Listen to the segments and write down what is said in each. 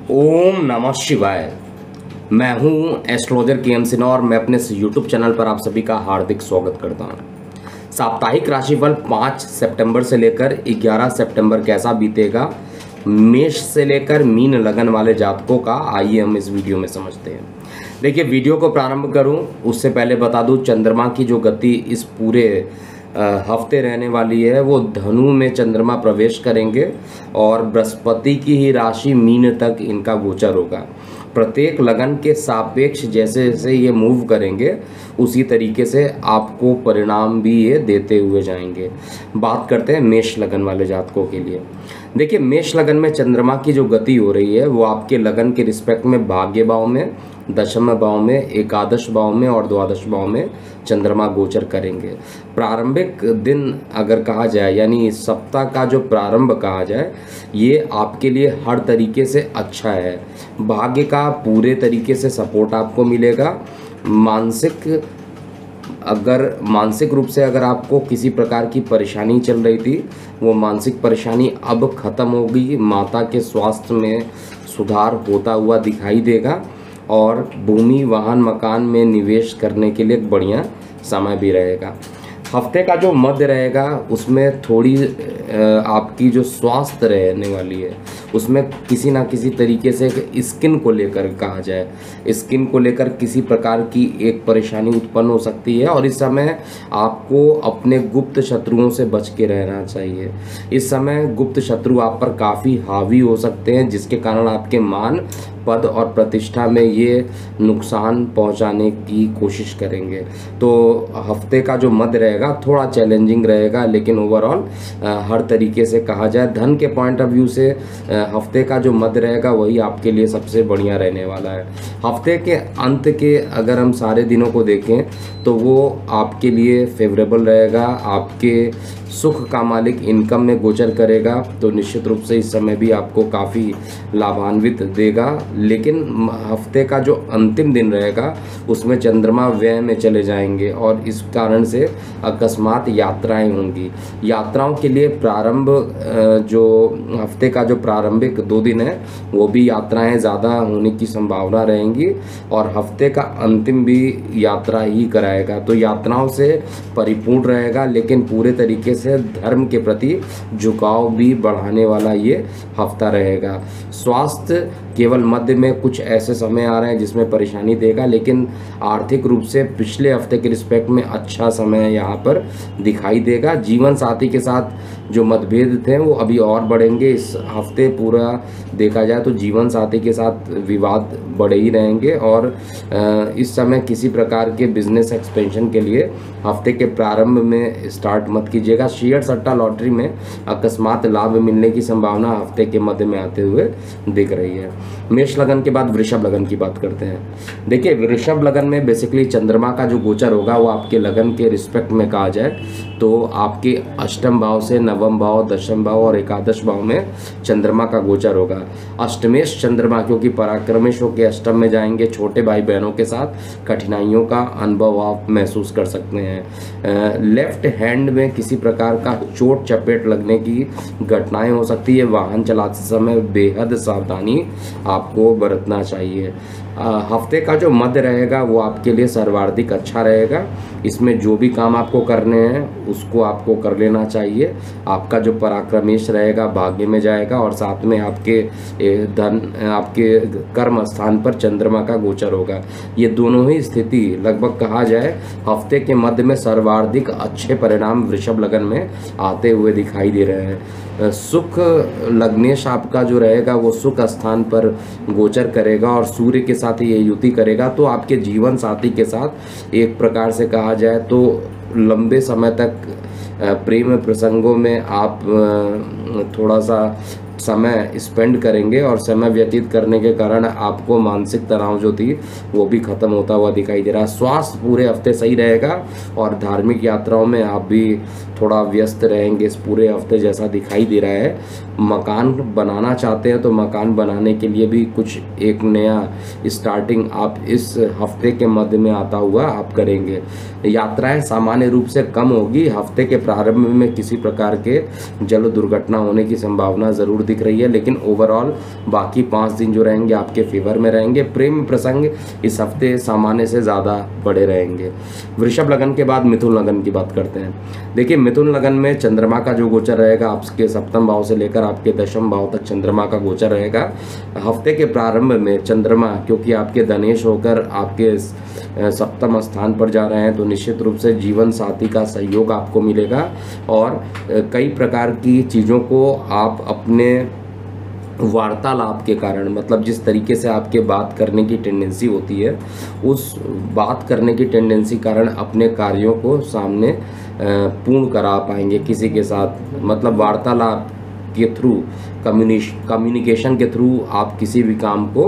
ओम नमः शिवाय। मैं हूं एस्ट्रोलॉजर के सिन्हा और मैं अपने यूट्यूब चैनल पर आप सभी का हार्दिक स्वागत करता हूं। साप्ताहिक राशिफल 5 सितंबर से लेकर 11 सितंबर कैसा बीतेगा, मेष से लेकर मीन लगन वाले जातकों का, आइए हम इस वीडियो में समझते हैं। देखिए, वीडियो को प्रारंभ करूं उससे पहले बता दूं, चंद्रमा की जो गति इस पूरे हफ्ते रहने वाली है वो धनु में चंद्रमा प्रवेश करेंगे और बृहस्पति की ही राशि मीन तक इनका गोचर होगा। प्रत्येक लगन के सापेक्ष जैसे जैसे ये मूव करेंगे उसी तरीके से आपको परिणाम भी ये देते हुए जाएंगे। बात करते हैं मेष लगन वाले जातकों के लिए। देखिए, मेष लगन में चंद्रमा की जो गति हो रही है वो आपके लगन के रिस्पेक्ट में भाग्य भाव में, दशम भाव में, एकादश भाव में और द्वादश भाव में चंद्रमा गोचर करेंगे। प्रारंभिक दिन अगर कहा जाए, यानी सप्ताह का जो प्रारंभ कहा जाए, ये आपके लिए हर तरीके से अच्छा है। भाग्य का पूरे तरीके से सपोर्ट आपको मिलेगा। मानसिक रूप से अगर आपको किसी प्रकार की परेशानी चल रही थी, वो मानसिक परेशानी अब खत्म होगी। माता के स्वास्थ्य में सुधार होता हुआ दिखाई देगा और भूमि, वाहन, मकान में निवेश करने के लिए बढ़िया समय भी रहेगा। हफ्ते का जो मध्य रहेगा उसमें थोड़ी आपकी जो स्वास्थ्य रहने वाली है उसमें किसी ना किसी तरीके से स्किन को लेकर कहा जाए, स्किन को लेकर किसी प्रकार की एक परेशानी उत्पन्न हो सकती है और इस समय आपको अपने गुप्त शत्रुओं से बच के रहना चाहिए। इस समय गुप्त शत्रु आप पर काफ़ी हावी हो सकते हैं, जिसके कारण आपके मान, पद और प्रतिष्ठा में ये नुकसान पहुंचाने की कोशिश करेंगे। तो हफ्ते का जो मध्य रहेगा थोड़ा चैलेंजिंग रहेगा, लेकिन ओवरऑल हर तरीके से कहा जाए, धन के पॉइंट ऑफ व्यू से हफ्ते का जो मध्य रहेगा वही आपके लिए सबसे बढ़िया रहने वाला है। हफ्ते के अंत के अगर हम सारे दिनों को देखें तो वो आपके लिए फेवरेबल रहेगा। आपके सुख का मालिक इनकम में गोचर करेगा, तो निश्चित रूप से इस समय भी आपको काफ़ी लाभान्वित देगा। लेकिन हफ्ते का जो अंतिम दिन रहेगा उसमें चंद्रमा व्यय में चले जाएंगे और इस कारण से अकस्मात यात्राएं होंगी। यात्राओं के लिए प्रारंभ, जो हफ्ते का जो प्रारंभिक 2 दिन है वो भी यात्राएं ज़्यादा होने की संभावना रहेंगी और हफ्ते का अंतिम भी यात्रा ही कराएगा। तो यात्राओं से परिपूर्ण रहेगा, लेकिन पूरे तरीके से धर्म के प्रति झुकाव भी बढ़ाने वाला ये हफ्ता रहेगा। स्वास्थ्य केवल मध्य में कुछ ऐसे समय आ रहे हैं जिसमें परेशानी देगा, लेकिन आर्थिक रूप से पिछले हफ्ते के रिस्पेक्ट में अच्छा समय यहाँ पर दिखाई देगा। जीवन साथी के साथ जो मतभेद थे वो अभी और बढ़ेंगे। इस हफ्ते पूरा देखा जाए तो जीवन साथी के साथ विवाद बढ़े ही रहेंगे और इस समय किसी प्रकार के बिजनेस एक्सपेंशन के लिए हफ्ते के प्रारंभ में स्टार्ट मत कीजिएगा। शेयर सट्टा लॉटरी में अकस्मात लाभ मिलने की संभावना हफ्ते के मध्य में आते हुए दिख रही है। मेष लगन के बाद वृषभ लगन की बात करते हैं। देखिए, वृषभ लगन में बेसिकली चंद्रमा का जो गोचर होगा वो आपके लगन के रिस्पेक्ट में कहा जाए तो आपके अष्टम भाव से नवम भाव, दशम भाव और एकादश भाव में चंद्रमा का गोचर होगा। अष्टमेश चंद्रमा, क्योंकि पराक्रमेश होकर अष्टम में जाएंगे, छोटे भाई बहनों के साथ कठिनाइयों का अनुभव आप महसूस कर सकते हैं। लेफ्ट हैंड में किसी प्रकार का चोट चपेट लगने की घटनाएं हो सकती है। वाहन चलाते समय बेहद सावधानी आपको बरतना चाहिए। हफ्ते का जो मध्य रहेगा वो आपके लिए सर्वाधिक अच्छा रहेगा। इसमें जो भी काम आपको करने हैं उसको आपको कर लेना चाहिए। आपका जो पराक्रमेश रहेगा भाग्य में जाएगा और साथ में आपके आपके कर्म स्थान पर चंद्रमा का गोचर होगा। ये दोनों ही स्थिति लगभग कहा जाए हफ्ते के मध्य में सर्वाधिक अच्छे परिणाम वृषभ लगन में आते हुए दिखाई दे रहे हैं। सुख लग्नेश आपका जो रहेगा वो सुख स्थान पर गोचर करेगा और सूर्य के साथ ये युति करेगा, तो आपके जीवन साथी के साथ एक प्रकार से कहा जाए तो लंबे समय तक प्रेम प्रसंगों में आप थोड़ा सा समय स्पेंड करेंगे और समय व्यतीत करने के कारण आपको मानसिक तनाव जो थी वो भी खत्म होता हुआ दिखाई दे रहा है। स्वास्थ्य पूरे हफ्ते सही रहेगा और धार्मिक यात्राओं में आप भी थोड़ा व्यस्त रहेंगे इस पूरे हफ्ते जैसा दिखाई दे रहा है। मकान बनाना चाहते हैं तो मकान बनाने के लिए भी कुछ एक नया स्टार्टिंग आप इस हफ्ते के मध्य में आता हुआ आप करेंगे। यात्राएं सामान्य रूप से कम होगी। हफ्ते के प्रारंभ में किसी प्रकार के जल दुर्घटना होने की संभावना ज़रूर दिख रही है, लेकिन ओवरऑल बाकी 5 दिन जो रहेंगे आपके फेवर में रहेंगे। प्रेम प्रसंग इस हफ्ते सामान्य से ज़्यादा बड़े रहेंगे। वृषभ लगन के बाद मिथुन लगन की बात करते हैं। देखिए, मिथुन लगन में चंद्रमा का जो गोचर रहेगा आपके सप्तम भाव से लेकर आपके दशम भाव तक चंद्रमा का गोचर रहेगा। हफ्ते के प्रारंभ में चंद्रमा क्योंकि आपके धनेश होकर आपके सप्तम स्थान पर जा रहे हैं, तो निश्चित रूप से जीवन साथी का सहयोग आपको मिलेगा और कई प्रकार की चीज़ों को आप अपने वार्तालाप के कारण, मतलब जिस तरीके से आपके बात करने की टेंडेंसी होती है, उस बात करने की टेंडेंसी कारण अपने कार्यों को सामने पूर्ण करा पाएंगे किसी के साथ। मतलब वार्तालाप के थ्रू, कम्युनिकेशन के थ्रू आप किसी भी काम को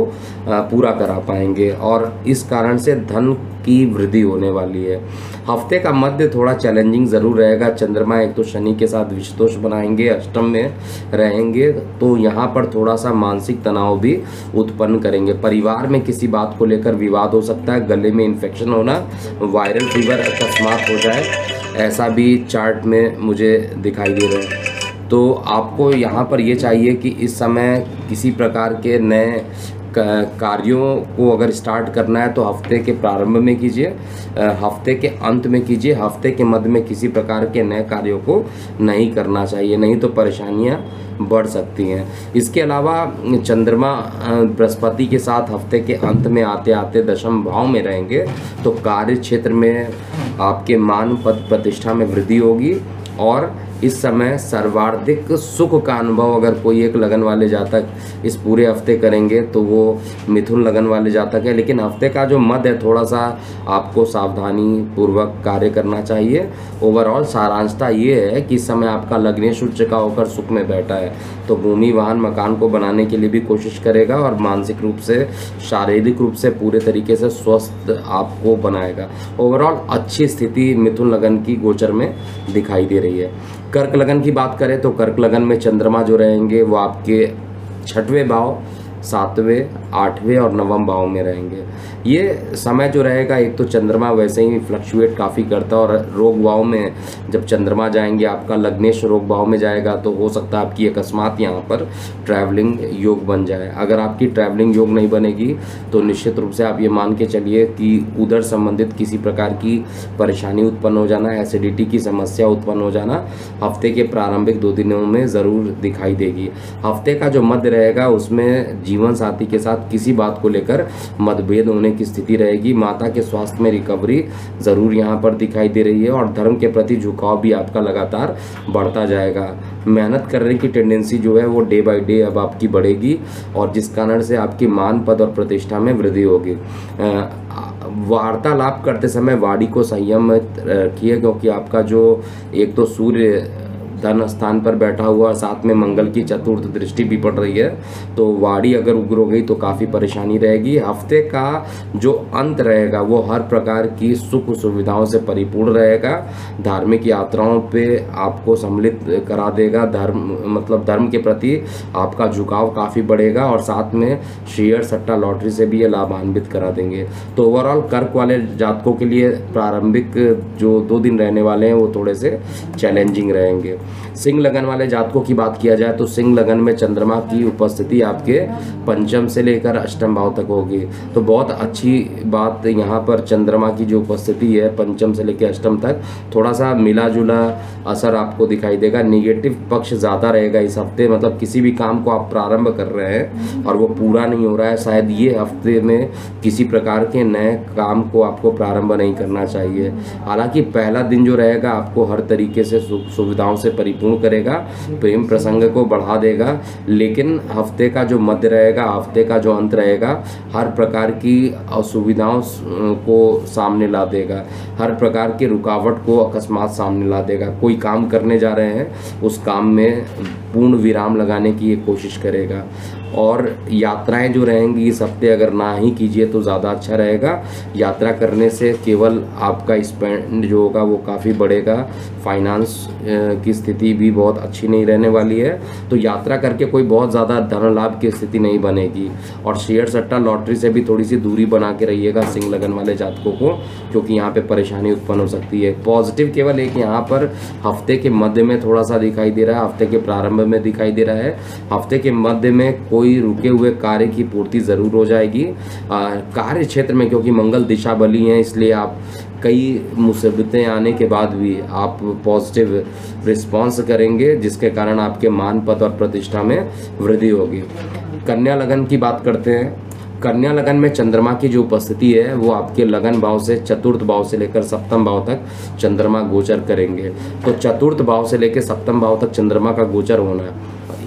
पूरा करा पाएंगे और इस कारण से धन की वृद्धि होने वाली है। हफ्ते का मध्य थोड़ा चैलेंजिंग ज़रूर रहेगा। चंद्रमा एक तो शनि के साथ विषदोष बनाएंगे, अष्टम में रहेंगे, तो यहाँ पर थोड़ा सा मानसिक तनाव भी उत्पन्न करेंगे। परिवार में किसी बात को लेकर विवाद हो सकता है, गले में इन्फेक्शन होना, वायरल फीवर अकस्मात हो जाए, ऐसा भी चार्ट में मुझे दिखाई दे रहा है। तो आपको यहाँ पर ये चाहिए कि इस समय किसी प्रकार के नए कार्यों को अगर स्टार्ट करना है तो हफ्ते के प्रारंभ में कीजिए, हफ्ते के अंत में कीजिए। हफ्ते के मध्य में किसी प्रकार के नए कार्यों को नहीं करना चाहिए, नहीं तो परेशानियां बढ़ सकती हैं। इसके अलावा चंद्रमा बृहस्पति के साथ हफ्ते के अंत में आते आते दशम भाव में रहेंगे, तो कार्य क्षेत्र में आपके मान पद प्रतिष्ठा में वृद्धि होगी और इस समय सर्वाधिक सुख का अनुभव अगर कोई एक लगन वाले जातक इस पूरे हफ्ते करेंगे तो वो मिथुन लगन वाले जातक है। लेकिन हफ्ते का जो मध्य है थोड़ा सा आपको सावधानी पूर्वक कार्य करना चाहिए। ओवरऑल सारांशता ये है कि इस समय आपका लग्नेश उच्च का होकर सुख में बैठा है, तो भूमि वाहन मकान को बनाने के लिए भी कोशिश करेगा और मानसिक रूप से, शारीरिक रूप से पूरे तरीके से स्वस्थ आपको बनाएगा। ओवरऑल अच्छी स्थिति मिथुन लगन की गोचर में दिखाई दे रही है। कर्क लगन की बात करें तो कर्क लगन में चंद्रमा जो रहेंगे वो आपके 6वें भाव, 7वें, 8वें और 9वें भाव में रहेंगे। ये समय जो रहेगा, एक तो चंद्रमा वैसे ही फ्लक्चुएट काफ़ी करता है और रोग भाव में जब चंद्रमा जाएंगे, आपका लग्नेश रोग भाव में जाएगा, तो हो सकता है आपकी अकस्मात यहाँ पर ट्रैवलिंग योग बन जाए। अगर आपकी ट्रैवलिंग योग नहीं बनेगी तो निश्चित रूप से आप ये मान के चलिए कि उधर संबंधित किसी प्रकार की परेशानी उत्पन्न हो जाना, एसिडिटी की समस्या उत्पन्न हो जाना हफ्ते के प्रारंभिक 2 दिनों में ज़रूर दिखाई देगी। हफ्ते का जो मध्य रहेगा उसमें जीवन साथी के साथ किसी बात को लेकर मतभेद होने की स्थिति रहेगी। माता के स्वास्थ्य में रिकवरी ज़रूर यहाँ पर दिखाई दे रही है और धर्म के प्रति झुकाव भी आपका लगातार बढ़ता जाएगा। मेहनत करने की टेंडेंसी जो है वो डे बाय डे अब आपकी बढ़ेगी और जिस कारण से आपकी मान पद और प्रतिष्ठा में वृद्धि होगी। वार्तालाप करते समय वाणी को संयम में रखिए, क्योंकि आपका जो एक तो सूर्य धन स्थान पर बैठा हुआ, साथ में मंगल की चतुर्थ दृष्टि भी पड़ रही है, तो वाणी अगर उग्र हो गई तो काफ़ी परेशानी रहेगी। हफ्ते का जो अंत रहेगा वो हर प्रकार की सुख सुविधाओं से परिपूर्ण रहेगा। धार्मिक यात्राओं पे आपको सम्मिलित करा देगा। धर्म के प्रति आपका झुकाव काफ़ी बढ़ेगा और साथ में शेयर, सट्टा, लॉटरी से भी ये लाभान्वित करा देंगे। तो ओवरऑल कर्क वाले जातकों के लिए प्रारंभिक जो 2 दिन रहने वाले हैं वो थोड़े से चैलेंजिंग रहेंगे। सिंह लगन वाले जातकों की बात किया जाए तो सिंह लगन में चंद्रमा की उपस्थिति आपके पंचम से लेकर अष्टम भाव तक होगी, तो बहुत अच्छी बात यहाँ पर चंद्रमा की जो उपस्थिति है पंचम से लेकर अष्टम तक, थोड़ा सा मिला जुला असर आपको दिखाई देगा। निगेटिव पक्ष ज़्यादा रहेगा इस हफ्ते, मतलब किसी भी काम को आप प्रारंभ कर रहे हैं और वो पूरा नहीं हो रहा है, शायद ये हफ्ते में किसी प्रकार के नए काम को आपको प्रारंभ नहीं करना चाहिए। हालांकि पहला दिन जो रहेगा आपको हर तरीके से सुख सुविधाओं से परिपूर्ण करेगा, प्रेम प्रसंग को बढ़ा देगा, लेकिन हफ्ते का जो मध्य रहेगा, हफ्ते का जो अंत रहेगा, हर प्रकार की असुविधाओं को सामने ला देगा, हर प्रकार की रुकावट को अकस्मात सामने ला देगा। कोई काम करने जा रहे हैं, उस काम में पूर्ण विराम लगाने की ये कोशिश करेगा और यात्राएं जो रहेंगी इस हफ्ते अगर ना ही कीजिए तो ज़्यादा अच्छा रहेगा। यात्रा करने से केवल आपका स्पेंड जो होगा वो काफ़ी बढ़ेगा, फाइनेंस की स्थिति भी बहुत अच्छी नहीं रहने वाली है, तो यात्रा करके कोई बहुत ज़्यादा धन लाभ की स्थिति नहीं बनेगी। और शेयर सट्टा लॉटरी से भी थोड़ी सी दूरी बना के रहिएगा सिंह लगन वाले जातकों को, क्योंकि यहाँ पे परेशानी उत्पन्न हो सकती है। पॉजिटिव केवल एक यहाँ पर हफ्ते के मध्य में थोड़ा सा दिखाई दे रहा है, हफ्ते के प्रारंभ में दिखाई दे रहा है। हफ्ते के मध्य में कोई रुके हुए कार्य की पूर्ति ज़रूर हो जाएगी। कार्य क्षेत्र में क्योंकि मंगल दिशा बली है, इसलिए आप कई मुसीबतें आने के बाद भी आप पॉजिटिव रिस्पॉन्स करेंगे, जिसके कारण आपके मान पद और प्रतिष्ठा में वृद्धि होगी। कन्या लगन की बात करते हैं। कन्या लगन में चंद्रमा की जो उपस्थिति है वो आपके लगन भाव से चतुर्थ भाव से लेकर सप्तम भाव तक चंद्रमा गोचर करेंगे। तो चतुर्थ भाव से लेकर सप्तम भाव तक चंद्रमा का गोचर होना,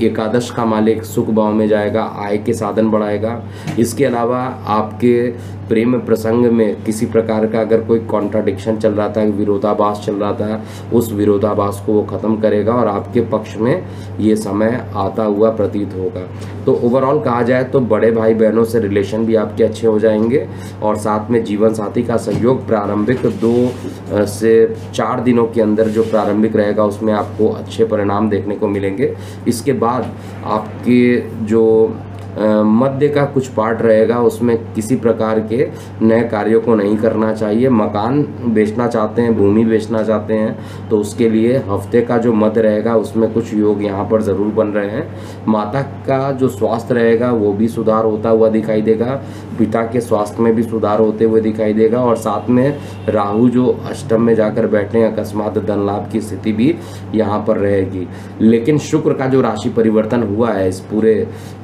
एकादश का मालिक सुख भाव में जाएगा, आय के साधन बढ़ाएगा। इसके अलावा आपके प्रेम प्रसंग में किसी प्रकार का अगर कोई कॉन्ट्राडिक्शन चल रहा था, विरोधाभास चल रहा था, उस विरोधाभास को वो ख़त्म करेगा और आपके पक्ष में ये समय आता हुआ प्रतीत होगा। तो ओवरऑल कहा जाए तो बड़े भाई बहनों से रिलेशन भी आपके अच्छे हो जाएंगे और साथ में जीवन साथी का सहयोग प्रारंभिक 2 से 4 दिनों के अंदर जो प्रारंभिक रहेगा उसमें आपको अच्छे परिणाम देखने को मिलेंगे। इसके बाद आपके जो मध्य का कुछ पार्ट रहेगा उसमें किसी प्रकार के नए कार्यों को नहीं करना चाहिए। मकान बेचना चाहते हैं, भूमि बेचना चाहते हैं, तो उसके लिए हफ्ते का जो मध्य रहेगा उसमें कुछ योग यहाँ पर ज़रूर बन रहे हैं। माता का जो स्वास्थ्य रहेगा वो भी सुधार होता हुआ दिखाई देगा, पिता के स्वास्थ्य में भी सुधार होते हुए दिखाई देगा और साथ में राहु जो अष्टम में जाकर बैठे हैं, अकस्मात धन लाभ की स्थिति भी यहाँ पर रहेगी। लेकिन शुक्र का जो राशि परिवर्तन हुआ है इस पूरे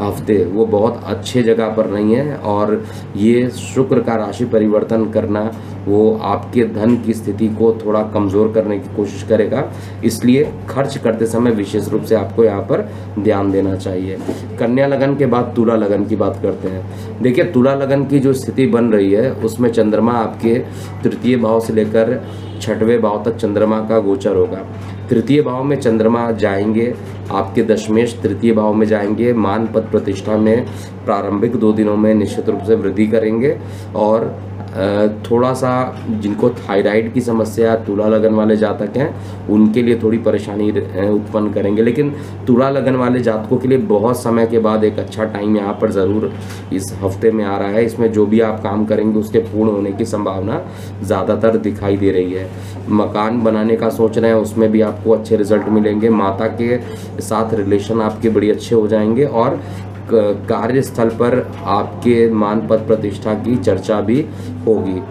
हफ्ते वो बहुत अच्छे जगह पर नहीं है और ये शुक्र का राशि परिवर्तन करना वो आपके धन की स्थिति को थोड़ा कमज़ोर करने की कोशिश करेगा, इसलिए खर्च करते समय विशेष रूप से आपको यहाँ पर ध्यान देना चाहिए। कन्या लगन के बाद तुला लगन की बात करते हैं। देखिए तुला लगन की जो स्थिति बन रही है उसमें चंद्रमा आपके तृतीय भाव से लेकर 6वें भाव तक चंद्रमा का गोचर होगा। तृतीय भाव में चंद्रमा जाएंगे, आपके दशमेश तृतीय भाव में जाएंगे, मान पद प्रतिष्ठा में प्रारंभिक 2 दिनों में निश्चित रूप से वृद्धि करेंगे और थोड़ा सा जिनको थायराइड की समस्या तुला लगन वाले जातक हैं उनके लिए थोड़ी परेशानी उत्पन्न करेंगे। लेकिन तुला लगन वाले जातकों के लिए बहुत समय के बाद एक अच्छा टाइम यहाँ पर ज़रूर इस हफ्ते में आ रहा है। इसमें जो भी आप काम करेंगे उसके पूर्ण होने की संभावना ज़्यादातर दिखाई दे रही है। मकान बनाने का सोच रहे हैं उसमें भी आपको अच्छे रिजल्ट मिलेंगे। माता के साथ रिलेशन आपके बड़ी अच्छे हो जाएंगे और कार्यस्थल पर आपके मान पद प्रतिष्ठा की चर्चा भी होगी।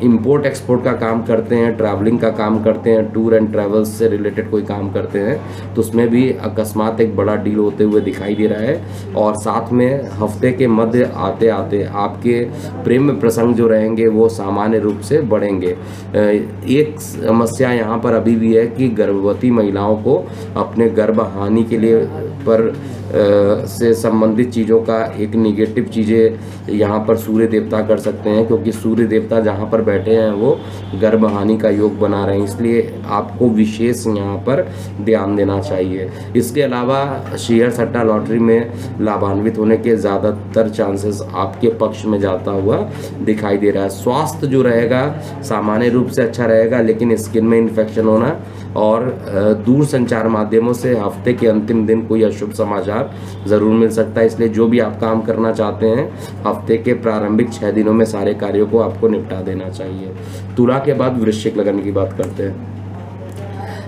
इंपोर्ट एक्सपोर्ट का काम करते हैं, ट्रैवलिंग का काम करते हैं, टूर एंड ट्रैवल्स से रिलेटेड कोई काम करते हैं तो उसमें भी अकस्मात एक बड़ा डील होते हुए दिखाई दे रहा है। और साथ में हफ्ते के मध्य आते आते आपके प्रेम प्रसंग जो रहेंगे वो सामान्य रूप से बढ़ेंगे। एक समस्या यहाँ पर अभी भी है कि गर्भवती महिलाओं को अपने गर्भ हानि के लिए पर से संबंधित चीज़ों का एक निगेटिव चीज़ें यहाँ पर सूर्य देवता कर सकते हैं, क्योंकि सूर्य देवता जहाँ पर बैठे हैं वो गर्भ हानि का योग बना रहे हैं, इसलिए आपको विशेष यहाँ पर ध्यान देना चाहिए। इसके अलावा शेयर सट्टा लॉटरी में लाभान्वित होने के ज़्यादातर चांसेस आपके पक्ष में जाता हुआ दिखाई दे रहा है। स्वास्थ्य जो रहेगा सामान्य रूप से अच्छा रहेगा, लेकिन स्किन में इन्फेक्शन होना और दूर संचार माध्यमों से हफ्ते के अंतिम दिन कोई अशुभ समाचार ज़रूर मिल सकता है। इसलिए जो भी आप काम करना चाहते हैं हफ्ते के प्रारंभिक 6 दिनों में सारे कार्यों को आपको निपटा देना चाहिए। तुला के बाद वृश्चिक लगन की बात करते हैं।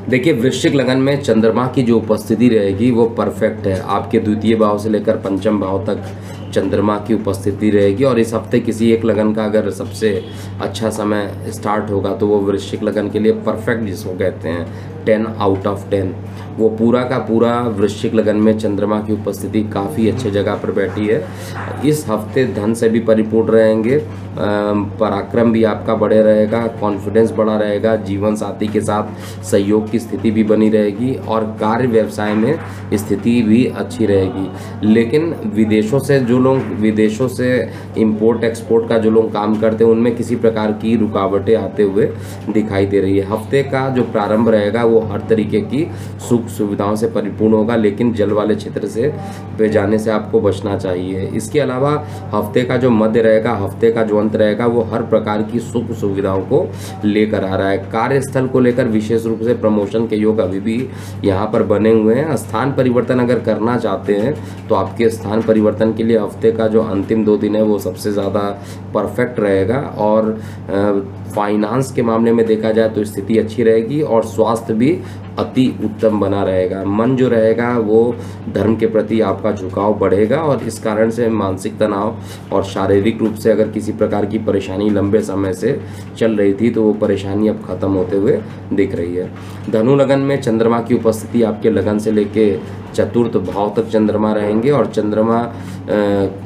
देखिए वृश्चिक लगन में चंद्रमा की जो उपस्थिति रहेगी वो परफेक्ट है। आपके द्वितीय भाव से लेकर पंचम भाव तक चंद्रमा की उपस्थिति रहेगी और इस हफ्ते किसी एक लगन का अगर सबसे अच्छा समय स्टार्ट होगा तो वो वृश्चिक लगन के लिए परफेक्ट जिसको कहते हैं 10 आउट ऑफ 10। वो पूरा का पूरा वृश्चिक लगन में चंद्रमा की उपस्थिति काफ़ी अच्छे जगह पर बैठी है। इस हफ्ते धन से भी परिपूर्ण रहेंगे, पराक्रम भी आपका बढ़े रहेगा, कॉन्फिडेंस बढ़ा रहेगा, जीवन साथी के साथ सहयोग की स्थिति भी बनी रहेगी और कार्य व्यवसाय में स्थिति भी अच्छी रहेगी। लेकिन विदेशों से इंपोर्ट एक्सपोर्ट का जो लोग काम करते हैं उनमें किसी प्रकार की रुकावटें आते हुए दिखाई दे रही है। हफ्ते का जो प्रारंभ रहेगा वो वो हर तरीके की सुख सुविधाओं से परिपूर्ण होगा, लेकिन जल वाले क्षेत्र से पे जाने से आपको बचना चाहिए। इसके अलावा हफ्ते का जो मध्य रहेगा, हफ्ते का जो अंत रहेगा, वो हर प्रकार की सुख सुविधाओं को लेकर आ रहा है। कार्यस्थल को लेकर विशेष रूप से प्रमोशन के योग अभी भी यहाँ पर बने हुए हैं। स्थान परिवर्तन अगर करना चाहते हैं तो आपके स्थान परिवर्तन के लिए हफ्ते का जो अंतिम 2 दिन है वो सबसे ज़्यादा परफेक्ट रहेगा। और फाइनेंस के मामले में देखा जाए तो स्थिति अच्छी रहेगी और स्वास्थ्य भी अति उत्तम बना रहेगा। मन जो रहेगा वो धर्म के प्रति आपका झुकाव बढ़ेगा और इस कारण से मानसिक तनाव और शारीरिक रूप से अगर किसी प्रकार की परेशानी लंबे समय से चल रही थी तो वो परेशानी अब खत्म होते हुए दिख रही है। धनु लगन में चंद्रमा की उपस्थिति आपके लगन से लेके चतुर्थ भाव तक चंद्रमा रहेंगे और चंद्रमा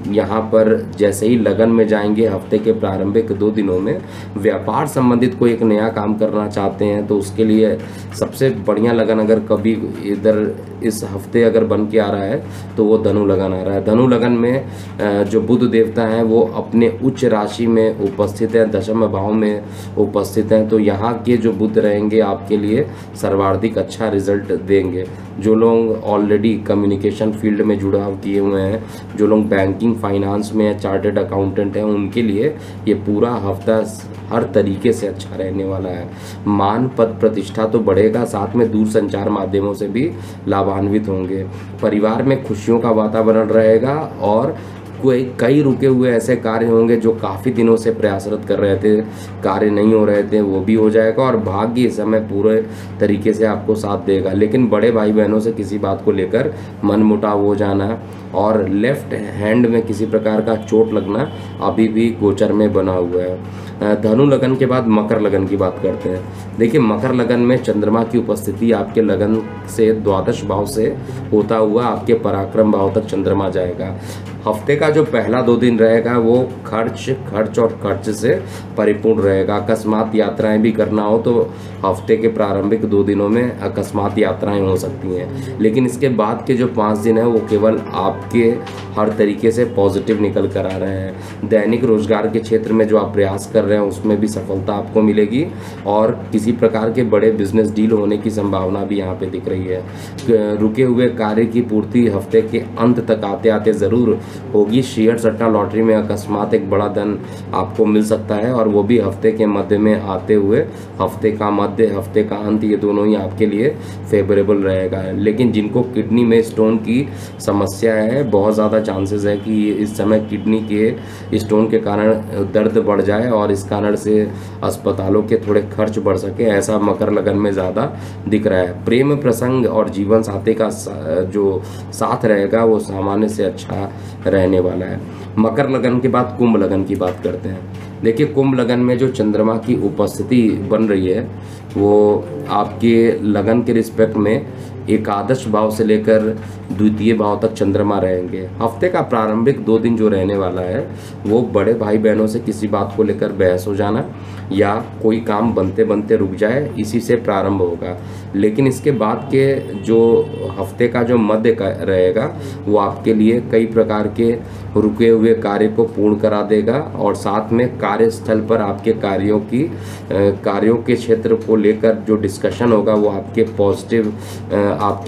यहाँ पर जैसे ही लगन में जाएंगे हफ्ते के प्रारंभिक 2 दिनों में व्यापार संबंधित कोई एक नया काम करना चाहते हैं तो उसके लिए सबसे बढ़िया लगन अगर कभी इधर इस हफ्ते अगर बन के आ रहा है तो वो धनु लगन आ रहा है। धनु लगन में जो बुध देवता हैं वो अपने उच्च राशि में उपस्थित हैं, दशम भाव में उपस्थित हैं, तो यहाँ के जो बुध रहेंगे आपके लिए सर्वाधिक अच्छा रिजल्ट देंगे। जो लोग ऑलरेडी कम्युनिकेशन फील्ड में जुड़ाव किए हुए हैं, जो लोग बैंकिंग फाइनेंस में चार्टर्ड अकाउंटेंट हैं, उनके लिए ये पूरा हफ्ता हर तरीके से अच्छा रहने वाला है। मान पद प्रतिष्ठा तो बढ़ेगा, साथ में दूर संचार माध्यमों से भी लाभान्वित होंगे। परिवार में खुशियों का वातावरण रहेगा और कई रुके हुए ऐसे कार्य होंगे जो काफ़ी दिनों से प्रयासरत कर रहे थे, कार्य नहीं हो रहे थे, वो भी हो जाएगा और भाग्य इस समय पूरे तरीके से आपको साथ देगा। लेकिन बड़े भाई बहनों से किसी बात को लेकर मनमुटाव हो जाना और लेफ्ट हैंड में किसी प्रकार का चोट लगना अभी भी गोचर में बना हुआ है। धनु लगन के बाद मकर लगन की बात करते हैं। देखिए, मकर लगन में चंद्रमा की उपस्थिति आपके लगन से द्वादश भाव से होता हुआ आपके पराक्रम भाव तक चंद्रमा जाएगा। हफ्ते का जो पहला 2 दिन रहेगा वो खर्च और खर्च से परिपूर्ण रहेगा। अकस्मात यात्राएं भी करना हो तो हफ्ते के प्रारंभिक 2 दिनों में अकस्मात यात्राएं हो सकती हैं, लेकिन इसके बाद के जो 5 दिन है वो केवल आपके हर तरीके से पॉजिटिव निकल कर आ रहे हैं। दैनिक रोजगार के क्षेत्र में जो आप प्रयास कर रहे हैं उसमें भी सफलता आपको मिलेगी और किसी प्रकार के बड़े बिजनेस डील होने की संभावना भी यहाँ पे दिख रही है। रुके हुए कार्य की पूर्ति हफ्ते के अंत तक आते आते ज़रूर होगी। शेयर सट्टा लॉटरी में अकस्मात एक बड़ा धन आपको मिल सकता है और वो भी हफ्ते के मध्य में आते हुए हफ्ते का मध्य हफ्ते का अंत, ये दोनों ही आपके लिए फेवरेबल रहेगा। लेकिन जिनको किडनी में स्टोन की समस्या है, बहुत ज़्यादा चांसेस है कि इस समय किडनी के स्टोन के कारण दर्द बढ़ जाए और इस कारण से अस्पतालों के थोड़े खर्च बढ़ सके, ऐसा मकर लगन में ज़्यादा दिख रहा है। प्रेम प्रसंग और जीवन साथी का जो साथ रहेगा वो सामान्य से अच्छा रहने वाला है। मकर लगन के बाद कुंभ लगन की बात करते हैं। देखिए, कुंभ लगन में जो चंद्रमा की उपस्थिति बन रही है वो आपके लगन के रिस्पेक्ट में एकादश भाव से लेकर द्वितीय भाव तक चंद्रमा रहेंगे। हफ्ते का प्रारंभिक 2 दिन जो रहने वाला है वो बड़े भाई बहनों से किसी बात को लेकर बहस हो जाना या कोई काम बनते बनते रुक जाए, इसी से प्रारंभ होगा। लेकिन इसके बाद के जो हफ्ते का जो मध्य का रहेगा वो आपके लिए कई प्रकार के रुके हुए कार्य को पूर्ण करा देगा और साथ में कार्यस्थल पर आपके कार्यों के क्षेत्र को लेकर जो डिस्कशन होगा वो आपके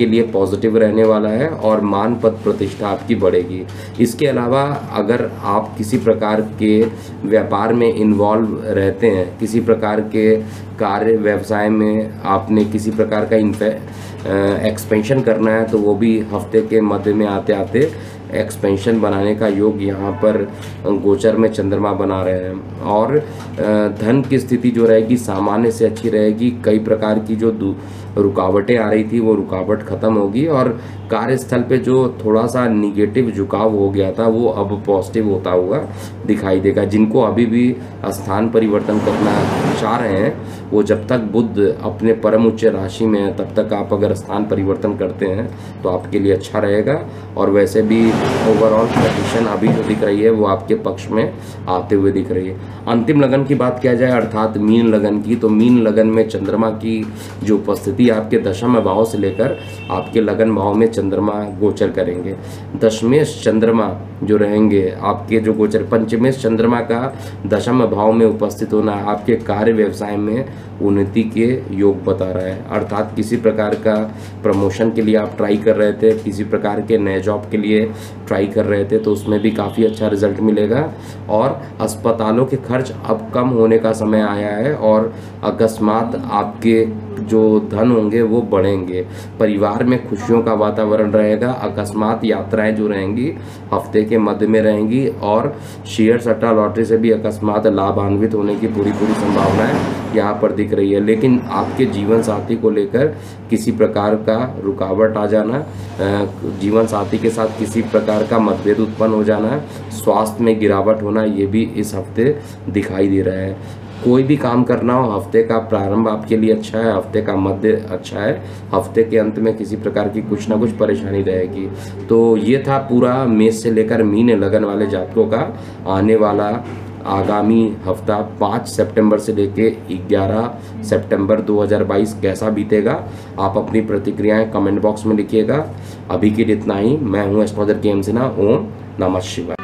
लिए पॉजिटिव रहने वाला है और मान पद प्रतिष्ठा आपकी बढ़ेगी। इसके अलावा अगर आप किसी प्रकार के व्यापार में इन्वॉल्व रहते हैं, किसी प्रकार के कार्य व्यवसाय में आपने किसी प्रकार का एक्सपेंशन करना है तो वो भी हफ्ते के मध्य में आते आते एक्सपेंशन बनाने का योग यहाँ पर गोचर में चंद्रमा बना रहे हैं। और धन की स्थिति जो रहेगी सामान्य से अच्छी रहेगी। कई प्रकार की जो रुकावटें आ रही थी वो रुकावट खत्म होगी और कार्यस्थल पे जो थोड़ा सा निगेटिव झुकाव हो गया था वो अब पॉजिटिव होता हुआ दिखाई देगा। जिनको अभी भी स्थान परिवर्तन करना चाह रहे हैं वो जब तक बुध अपने परम उच्च राशि में है तब तक आप अगर स्थान परिवर्तन करते हैं तो आपके लिए अच्छा रहेगा। और वैसे भी ओवरऑल कंडीशन अभी जो दिख रही है वो आपके पक्ष में आते हुए दिख रही है। अंतिम लगन की बात किया जाए अर्थात मीन लगन की, तो मीन लगन में चंद्रमा की जो उपस्थिति आपके दशम भाव से लेकर आपके लगन भाव में चंद्रमा गोचर करेंगे। दशमेश चंद्रमा जो रहेंगे आपके जो गोचर, पंचमेश चंद्रमा का दशम भाव में उपस्थित होना आपके कार्य व्यवसाय में उन्नति के योग बता रहा है। अर्थात किसी प्रकार का प्रमोशन के लिए आप ट्राई कर रहे थे, किसी प्रकार के नए जॉब के लिए ट्राई कर रहे थे, तो उसमें भी काफ़ी अच्छा रिजल्ट मिलेगा। और अस्पतालों के खर्च अब कम होने का समय आया है और अकस्मात आपके जो धन होंगे वो बढ़ेंगे। परिवार में खुशियों का वातावरण रहेगा। अकस्मात यात्राएं जो रहेंगी हफ्ते के मध्य में रहेंगी और शेयर सट्टा लॉटरी से भी अकस्मात लाभान्वित होने की पूरी संभावनाएं यहाँ पर दिख रही है। लेकिन आपके जीवन साथी को लेकर किसी प्रकार का रुकावट आ जाना, जीवन साथी के साथ किसी प्रकार का मतभेद उत्पन्न हो जाना, स्वास्थ्य में गिरावट होना, ये भी इस हफ्ते दिखाई दे रहा है। कोई भी काम करना हो, हफ्ते का प्रारंभ आपके लिए अच्छा है, हफ्ते का मध्य अच्छा है, हफ्ते के अंत में किसी प्रकार की कुछ ना कुछ परेशानी रहेगी। तो ये था पूरा मेष से लेकर मीन लगन वाले जातकों का आने वाला आगामी हफ्ता 5 सितंबर से लेके 11 सितंबर 2022 कैसा बीतेगा। आप अपनी प्रतिक्रियाएं कमेंट बॉक्स में लिखिएगा। अभी के लिए इतना ही। मैं हूँ एस्ट्रोलॉजर के एम सिन्हा। ओम नमः शिवाय।